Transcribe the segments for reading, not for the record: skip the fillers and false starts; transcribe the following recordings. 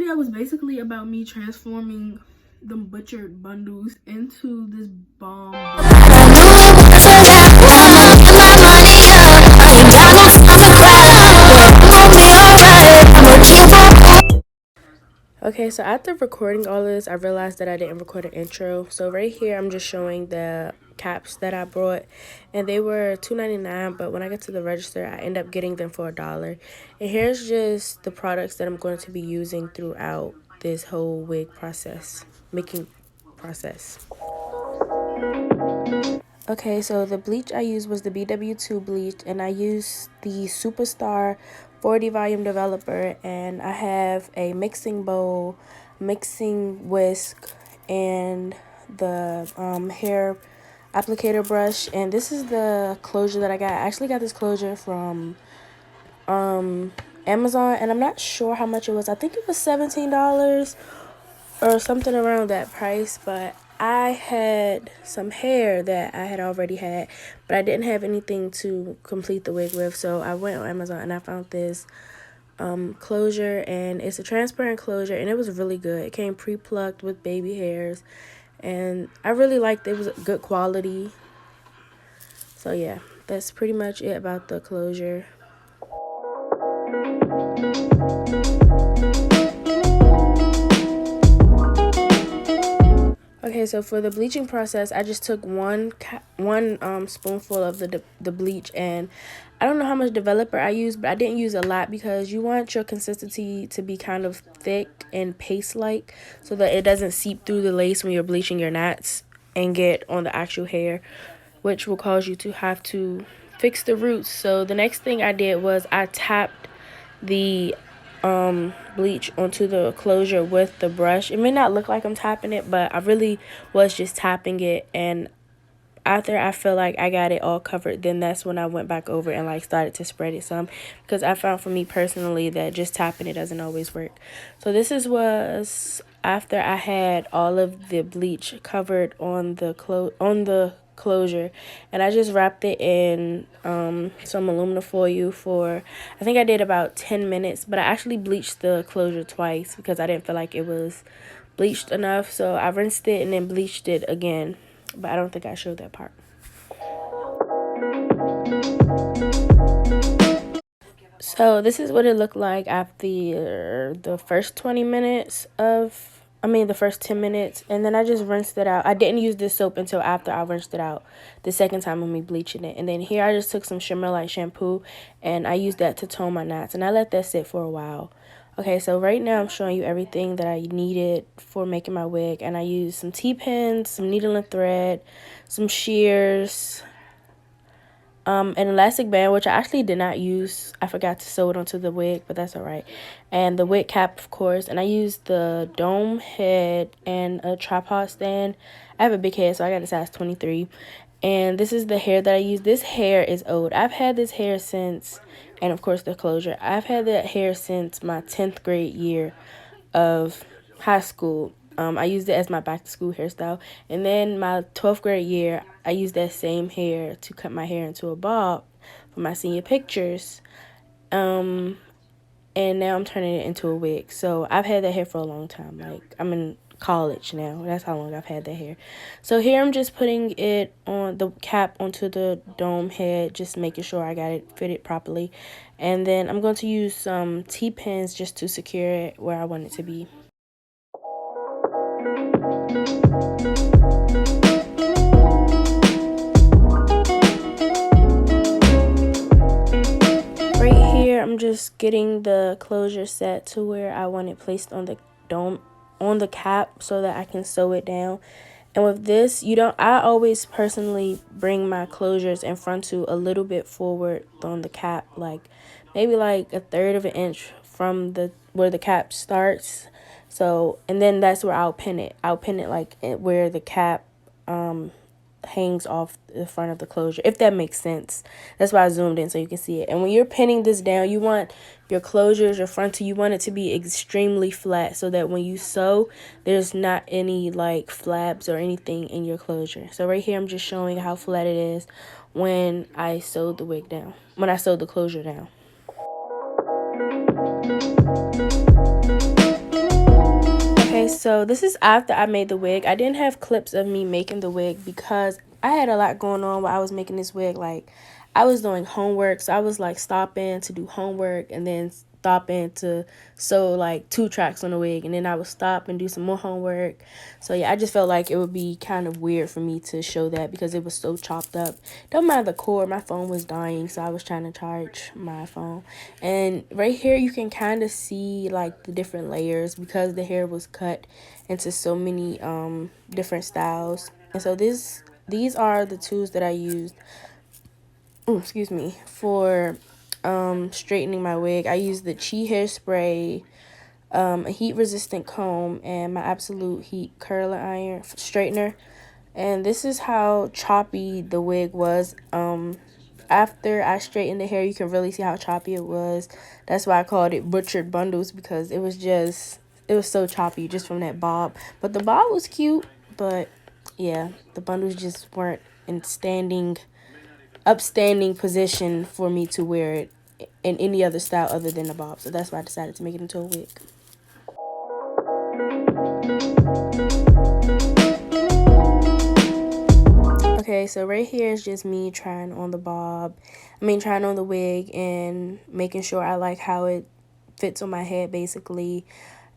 video was basically about me transforming the butchered bundles into this bomb. Okay, so after recording all this, I realized that I didn't record an intro. So right here, I'm just showing the caps that I brought, and they were $2.99, but when I get to the register, I end up getting them for $1. And here's just the products that I'm going to be using throughout this whole wig process, making process. Okay, so the bleach I used was the BW2 bleach, and I used the Superstar 40 volume developer, and I have a mixing bowl, mixing whisk, and the hair applicator brush. And this is the closure that I got. I actually got this closure from Amazon, and I'm not sure how much it was. I think it was $17 or something around that price, but I had some hair that I had already had, but I didn't have anything to complete the wig with, so I went on Amazon and I found this closure, and it's a transparent closure, and it was really good. It came pre-plucked with baby hairs, and I really liked it. It was good quality. So yeah, that's pretty much it about the closure. Okay, so for the bleaching process, I just took one spoonful of the bleach, and I don't know how much developer I used, but I didn't use a lot because you want your consistency to be kind of thick and paste-like so that it doesn't seep through the lace when you're bleaching your knots and get on the actual hair, which will cause you to have to fix the roots. So the next thing I did was I tapped the bleach onto the closure with the brush. It may not look like I'm tapping it, but I really was just tapping it, and after I feel like I got it all covered, then that's when I went back over and like started to spread it some, because I found for me personally that just tapping it doesn't always work. So this was after I had all of the bleach covered on the closure, and I just wrapped it in some aluminum foil for, I think I did about 10 minutes, but I actually bleached the closure twice because I didn't feel like it was bleached enough, so I rinsed it and then bleached it again, but I don't think I showed that part. So this is what it looked like after the first 20 minutes of, the first 10 minutes, and then I just rinsed it out. I didn't use this soap until after I rinsed it out the second time of me bleaching it. And then here I just took some Shimmer Light shampoo, and I used that to tone my knots, and I let that sit for a while. Okay, so right now I'm showing you everything that I needed for making my wig, and I used some T-pins, some needle and thread, some shears, an elastic band, which I actually did not use. I forgot to sew it onto the wig, but that's all right. And the wig cap, of course. And I used the dome head and a tripod stand. I have a big head, so I got a size 23. And this is the hair that I use. This hair is old. I've had this hair since, and of course the closure, I've had that hair since my 10th grade year of high school. I used it as my back to school hairstyle, and then my 12th grade year I used that same hair to cut my hair into a bob for my senior pictures, and now I'm turning it into a wig. So I've had that hair for a long time. Like, I'm in college now. That's how long I've had that hair. So here I'm just putting it on the cap onto the dome head, just making sure I got it fitted properly, and then I'm going to use some T-pins just to secure it where I want it to be. Right here, I'm just getting the closure set to where I want it placed on the dome, on the cap, so that I can sew it down. And with this, I always personally bring my closures in frontal a little bit forward on the cap, like maybe like 1/3 of an inch from where the cap starts. So, and then that's where I'll pin it. I'll pin it like where the cap hangs off the front of the closure, if that makes sense. That's why I zoomed in so you can see it. And when you're pinning this down, you want your closures, your frontal, you want it to be extremely flat so that when you sew, there's not any like flabs or anything in your closure. So right here, I'm just showing how flat it is when I sewed the wig down, when I sewed the closure down. So this is after I made the wig. I didn't have clips of me making the wig because I had a lot going on while I was making this wig. Like, I was doing homework, so I was like stopping to do homework and then stopping to sew like 2 tracks on the wig, and then I would stop and do some more homework. So yeah, I just felt like it would be kind of weird for me to show that because it was so chopped up. Don't mind the cord, my phone was dying, so I was trying to charge my phone. And right here you can kind of see like the different layers because the hair was cut into so many different styles. And so these are the tools that I used, excuse me, for straightening my wig. I used the Chi hairspray, a heat resistant comb, and my absolute heat curler iron straightener. And this is how choppy the wig was. After I straightened the hair, you can really see how choppy it was. That's why I called it butchered bundles, because it was so choppy just from that bob. But the bob was cute, but yeah, the bundles just weren't in upstanding position for me to wear it in any other style other than the bob. So that's why I decided to make it into a wig. Okay, so right here is just me trying on trying on the wig and making sure I like how it fits on my head, basically.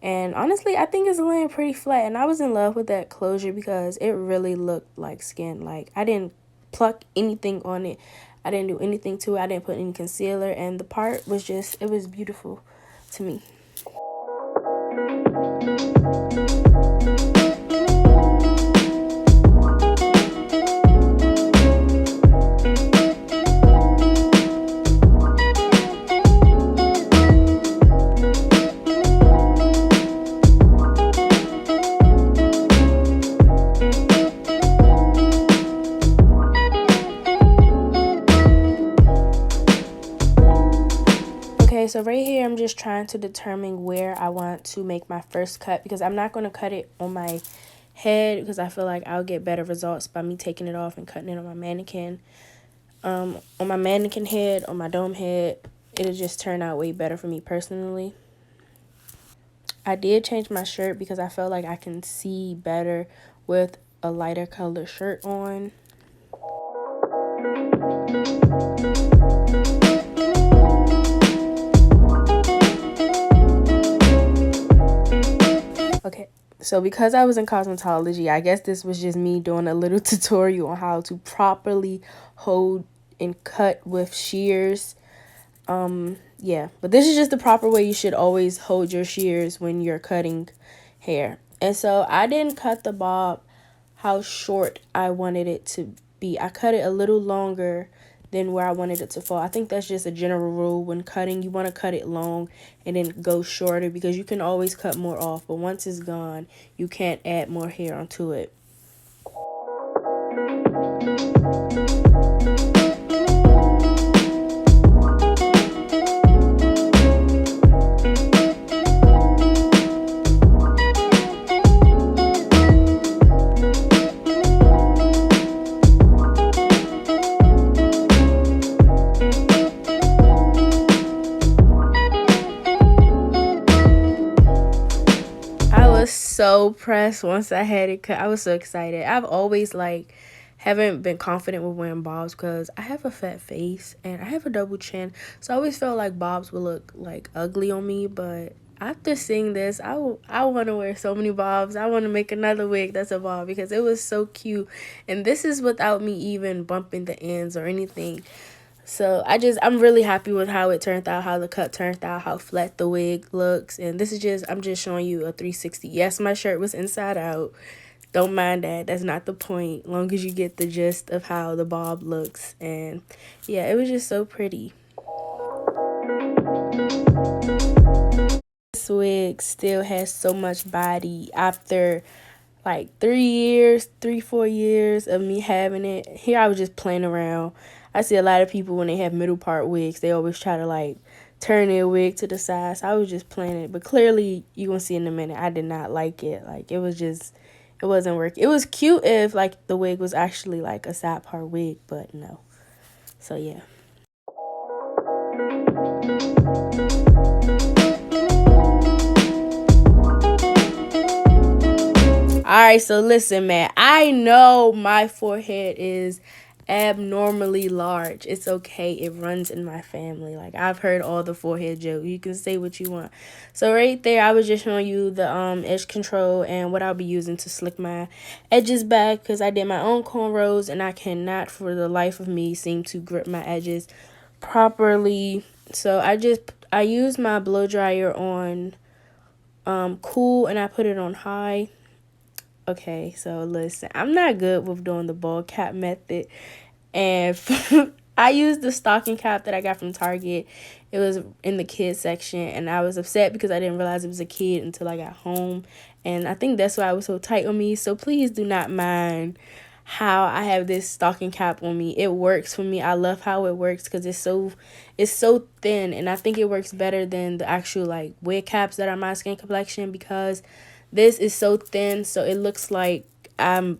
And honestly, I think it's laying pretty flat, and I was in love with that closure because it really looked like skin. Like, I didn't pluck anything on it. I didn't do anything to it. I didn't put any concealer, and the part was just, it was beautiful to me. Okay, so right here, I'm just trying to determine where I want to make my first cut, because I'm not going to cut it on my head because I feel like I'll get better results by me taking it off and cutting it on my mannequin. On my mannequin head, on my dome head, it'll just turn out way better for me personally. I did change my shirt because I felt like I can see better with a lighter color shirt on. Okay, so because I was in cosmetology, I guess this was just me doing a little tutorial on how to properly hold and cut with shears. Yeah, but this is just the proper way you should always hold your shears when you're cutting hair. And so I didn't cut the bob how short I wanted it to be. I cut it a little longer than where I wanted it to fall. I think that's just a general rule when cutting. You want to cut it long and then go shorter, because you can always cut more off, but once it's gone, you can't add more hair onto it. So pressed once I had it cut. I was so excited. I've always haven't been confident with wearing bobs because I have a fat face and I have a double chin, so I always felt like bobs would look like ugly on me. But after seeing this, I want to wear so many bobs. I want to make another wig that's a bob because it was so cute, and this is without me even bumping the ends or anything. So I'm really happy with how it turned out, how the cut turned out, how flat the wig looks. And this is I'm just showing you a 360. Yes, my shirt was inside out. Don't mind that. That's not the point. Long as you get the gist of how the bob looks. And yeah, it was just so pretty. This wig still has so much body after like 4 years of me having it. Here I was just playing around. I see a lot of people when they have middle part wigs, they always try to turn their wig to the side. So I was just playing it, but clearly you're gonna see in a minute I did not like it. It wasn't working. It was cute if the wig was actually a side part wig, but no. So yeah. Alright, so listen, man. I know my forehead is abnormally large. It's okay. It runs in my family. Like, I've heard all the forehead jokes. You can say what you want. So right there, I was just showing you the edge control and what I'll be using to slick my edges back, because I did my own cornrows and I cannot for the life of me seem to grip my edges properly. So I use my blow dryer on cool, and I put it on high. Okay, so listen, I'm not good with doing the ball cap method, and I used the stocking cap that I got from Target. It was in the kids section, and I was upset because I didn't realize it was a kid until I got home, and I think that's why it was so tight on me. So please do not mind how I have this stocking cap on me. It works for me. I love how it works because it's so thin, and I think it works better than the actual like wig caps that are my skin complexion, because this is so thin, so it looks like I'm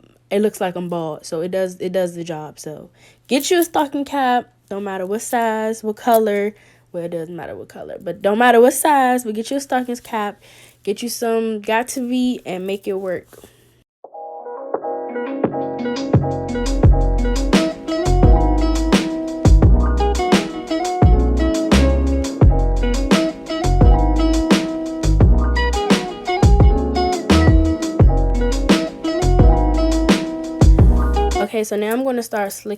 bald. So it does the job. So get you a stocking cap, no matter what size, what color. Well, it doesn't matter what color, but don't matter what size, but get you a stocking cap, get you some got to be, and make it work. Okay, so now I'm going to start I'm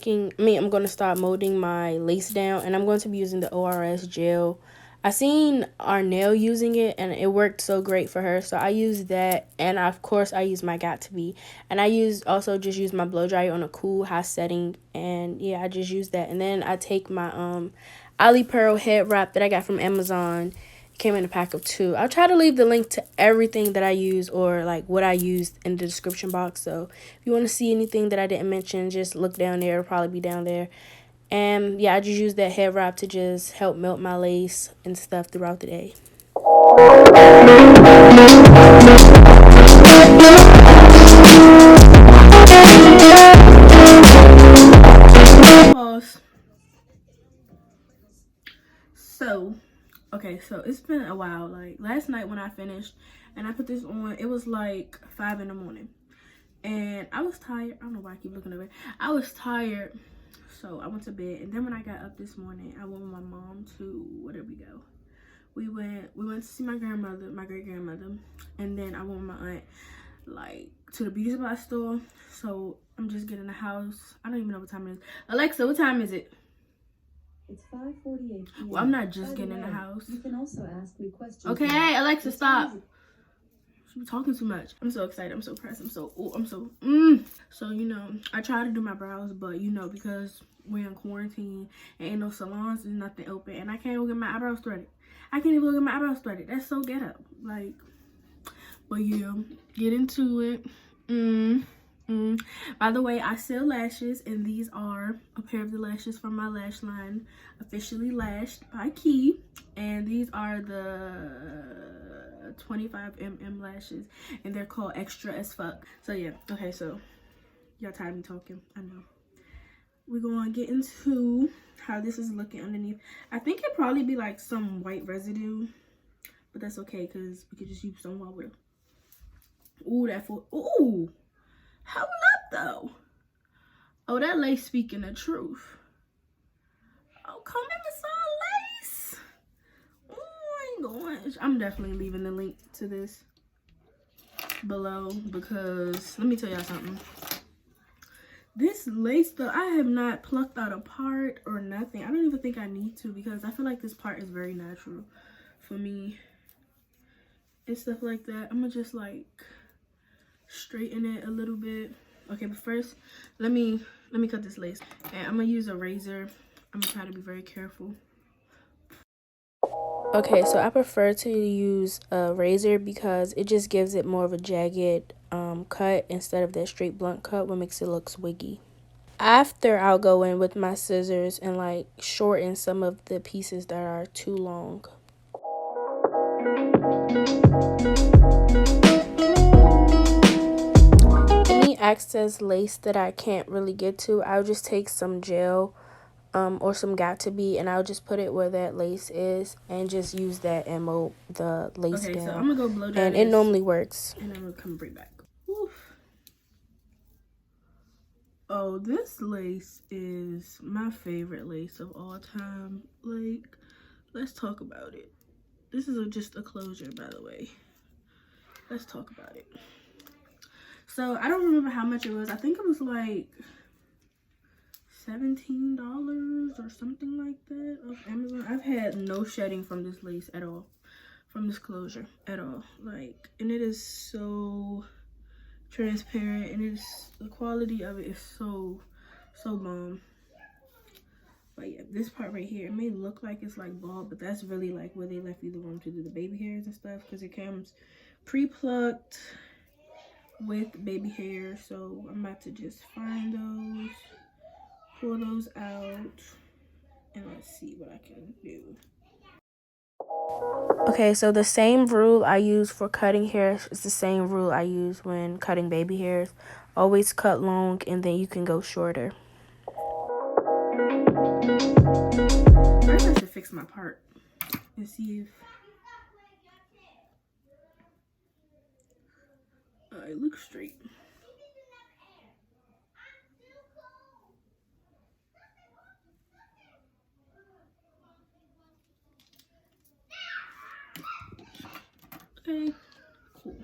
going to start molding my lace down, and I'm going to be using the ORS gel. I seen Arnell using it, and it worked so great for her, so I used that, and of course I used my got to be, and I just use my blow dryer on a cool high setting, and yeah, I just used that, and then I take my Ollie Pearl head wrap that I got from Amazon. Came in a pack of 2. I'll try to leave the link to everything that I use, or like what I used, in the description box. So if you want to see anything that I didn't mention, just look down there. It'll probably be down there. And yeah, I just use that head wrap to just help melt my lace and stuff throughout the day. Pause. So, okay, so it's been a while. Like last night when I finished and I put this on, it was like 5 in the morning. And I was tired. I don't know why I keep looking over. I was tired. So I went to bed. And then when I got up this morning, I went with my mom to, where did we go? We went to see my grandmother, my great grandmother. And then I went with my aunt, like, to the beauty supply store. So I'm just getting the house. I don't even know what time it is. Alexa, what time is it? It's 5:48 p.m. Well, I'm not just getting in the house. You can also ask me questions. Okay, Alexa, stop. I'm talking too much. I'm so excited. I'm so pressed. So, you know, I try to do my brows, but, you know, because we're in quarantine and ain't no salons, there's nothing open, and I can't even get my eyebrows threaded. That's so ghetto. Like, but yeah, get into it. By the way, I sell lashes, and these are a pair of the lashes from my lash line, Officially Lashed by Key, and these are the 25mm lashes, and they're called Extra as Fuck. So yeah, okay, so y'all tired of me talking, I know. We're gonna get into how this is looking underneath. I think it'd probably be like some white residue, but that's okay because we could just use some while we're. Ooh, hold up though. Oh, that lace speaking the truth. Oh, come in the lace. Oh my gosh. I'm definitely leaving the link to this below, because let me tell y'all something. This lace though, I have not plucked out a part or nothing. I don't even think I need to, because I feel like this part is very natural for me and stuff like that. I'm gonna just like straighten it a little bit. Okay, but first let me cut this lace, and I'm gonna use a razor. I'm gonna try to be very careful. Okay, so I prefer to use a razor because it just gives it more of a jagged cut instead of that straight blunt cut, what makes it look wiggy. After, I'll go in with my scissors and like shorten some of the pieces that are too long. Any excess lace that I can't really get to, I'll just take some gel or some got to be, and I'll just put it where that lace is and just use that and mold the lace down. So I'm gonna go blow dry and it normally works. And I'm gonna come right back. Oof. Oh, this lace is my favorite lace of all time. Like, let's talk about it. This is just a closure, by the way. Let's talk about it. So I don't remember how much it was. I think it was like $17 or something like that of Amazon. I've had no shedding from this lace at all, from this closure at all. Like, and it is so transparent, and it's the quality of it is so bomb. But yeah, this part right here, it may look like it's like bald, but that's really like where they left you the room to do the baby hairs and stuff, because it comes pre-plucked with baby hair. So I'm about to just find those, pull those out, and let's see what I can do. Okay, so the same rule I use for cutting hair is the same rule I use when cutting baby hairs. Always cut long, and then you can go shorter. First, I should fix my part and see if it looks straight. Okay, cool.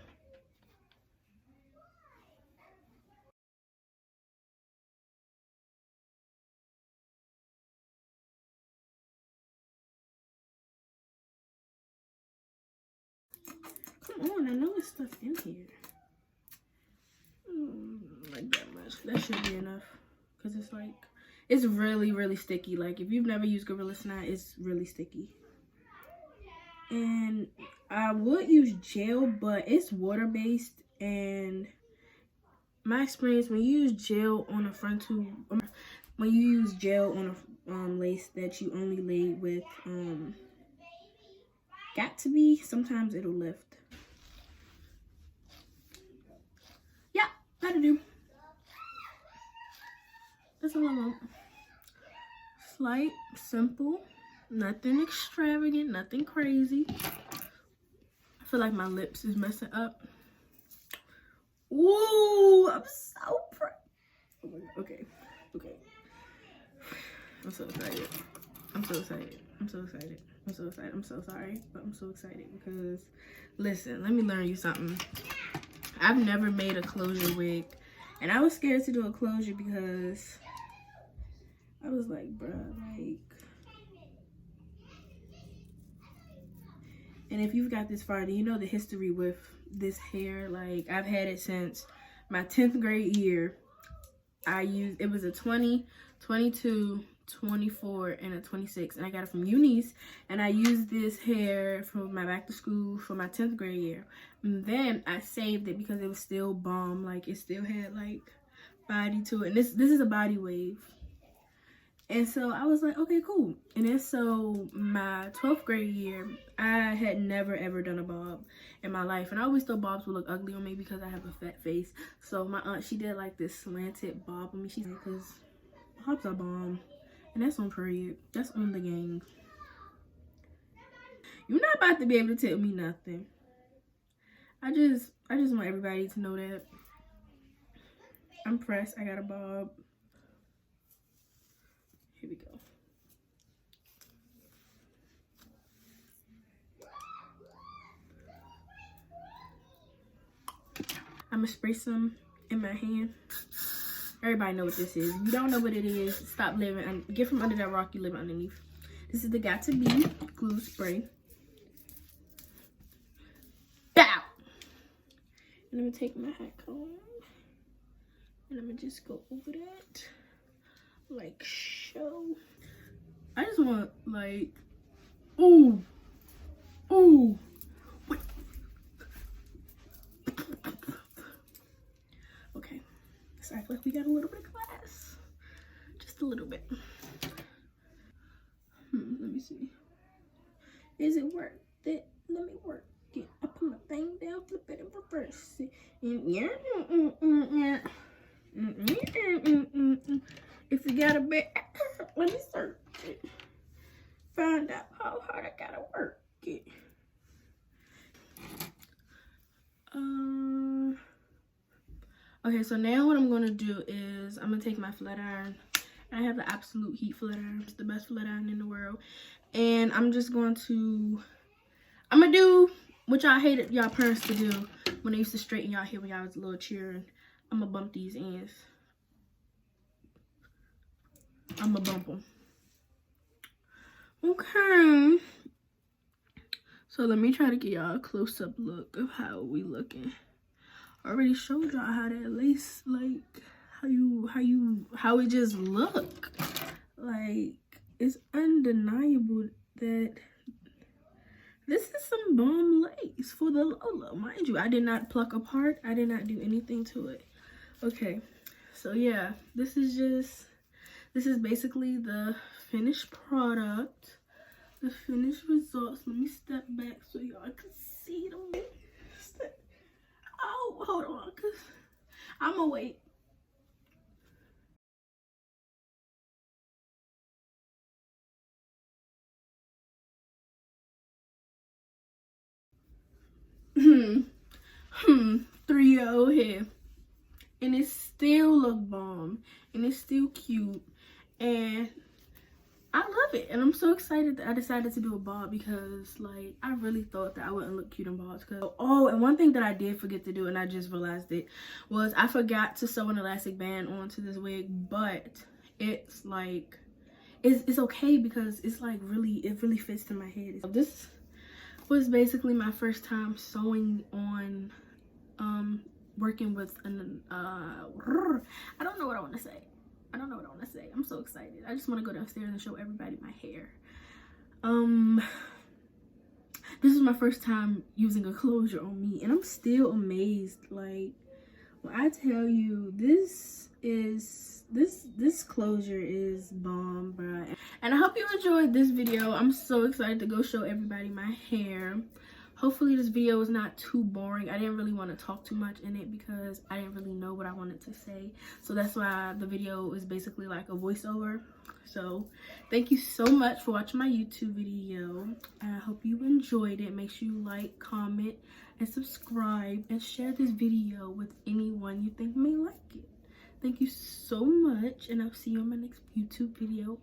Come on, I know there's stuff in here. Like that much. That should be enough. Because it's like, it's really, really sticky. Like, if you've never used Gorilla Snot, it's really sticky. And I would use gel, but it's water-based. And my experience, when you use gel on a frontal, when you use gel on a lace that you only laid with got to be, sometimes it'll lift. Yeah, that'll do. That's all I want. Slight, simple, nothing extravagant, nothing crazy. I feel like my lips is messing up. Ooh, I'm so proud. Oh my God. Okay. I'm so excited. I'm so excited. I'm so excited. I'm so excited. I'm so sorry, but I'm so excited because, listen, let me learn you something. I've never made a closure wig, and I was scared to do a closure because I was like, bruh, like, and if you've got this far, do you know the history with this hair? Like, I've had it since my 10th grade year. It was a 20, 22, 24, and a 26, and I got it from Unice, and I used this hair for my back to school for my 10th grade year. And then I saved it because it was still bomb. Like, it still had like body to it, and this is a body wave. And so I was like, okay, cool. And then so my 12th grade year, I had never ever done a bob in my life. And I always thought bobs would look ugly on me because I have a fat face. So my aunt, she did like this slanted bob on me. She's like, because bobs are bomb. And that's on period. That's on the gang. You're not about to be able to tell me nothing. I just want everybody to know that I'm pressed. I got a bob. Here we go. I'm gonna spray some in my hand. Everybody know what this is. If you don't know what it is, stop living and get from under that rock you live underneath. This is the Got To Be glue spray. Bow! And I'm gonna take my hat comb and I'm gonna just go over that like so. I just want like, ooh, wait. Okay, let's act like we got a little bit of class, just a little bit. Let me see. Is it worth it? Let me work it. I put my thing down, flip it and reverse it. And yeah, if you got a bit, let me search it. Find out how hard I gotta work it. Okay, so now what I'm gonna do is I'm gonna take my flat iron. I have the absolute heat flat iron. It's the best flat iron in the world. And I'm just going to, I'm gonna do what y'all hated y'all parents to do when they used to straighten y'all hair when y'all was a little cheering. I'm gonna bump these ends. I'm gonna bump them. Okay. So let me try to get y'all a close-up look of how we looking. I already showed y'all how that lace, like, how it just look. Like, it's undeniable that this is some bomb lace for the Lola. Mind you, I did not pluck apart. I did not do anything to it. Okay, so yeah, this is basically the finished product, the finished results. Let me step back so y'all can see them. Oh, hold on, cause I'ma wait. Hmm. 3-year-old hair, and it still look bomb, and it's still cute, and I love it. And I'm so excited that I decided to do a bob, because like I really thought that I wouldn't look cute in bobs. Oh, and one thing that I did forget to do, and I just realized it, was I forgot to sew an elastic band onto this wig. But it's like it's okay, because it's like it really fits in my head. This was basically my first time sewing on working with an I don't know what I want to say. I'm so excited. I just want to go downstairs and show everybody my hair. This is my first time using a closure on me, and I'm still amazed. Like, when I tell you, this closure is bomb, bruh. And I hope you enjoyed this video. I'm so excited to go show everybody my hair. Hopefully this video is not too boring. I didn't really want to talk too much in it, because I didn't really know what I wanted to say. So that's why the video is basically like a voiceover. So thank you so much for watching my YouTube video. I hope you enjoyed it. Make sure you like, comment, and subscribe, and share this video with anyone you think may like it. Thank you so much, and I'll see you on my next YouTube video.